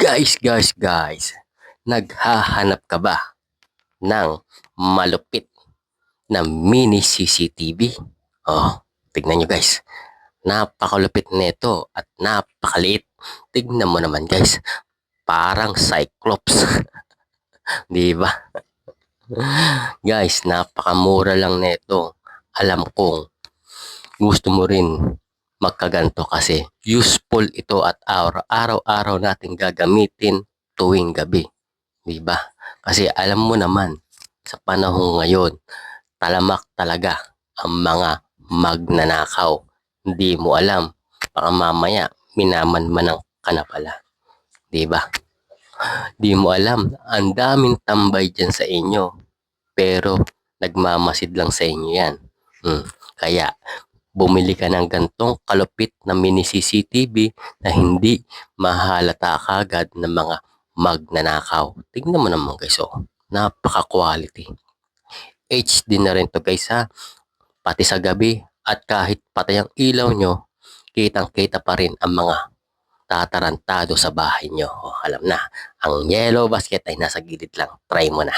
Guys, naghahanap ka ba ng malupit na mini CCTV? Oh, tignan nyo guys. Napakalupit nito at napakaliit. Tignan mo naman guys. Parang Cyclops. Di ba? Guys, napakamura lang nito. Alam kong gusto mo rin magkaganto kasi useful ito at araw-araw natin gagamitin tuwing gabi. Diba? Kasi alam mo naman, sa panahon ngayon, talamak talaga ang mga magnanakaw. Hindi mo alam, baka mamaya minamanmanang ka na pala. Diba? Di mo alam, ang daming tambay dyan sa inyo. Pero nagmamasid lang sa inyo yan. Kaya bumili ka ng gantong kalupit na mini CCTV na hindi mahalata kagad ng mga magnanakaw. Tingnan mo naman guys, oh. Napaka-quality. HD na rin to guys ha. Pati sa gabi at kahit patay ang ilaw nyo, kitang-kita pa rin ang mga tatarantado sa bahay nyo. Oh, alam na, ang yellow basket ay nasa gilid lang. Try mo na.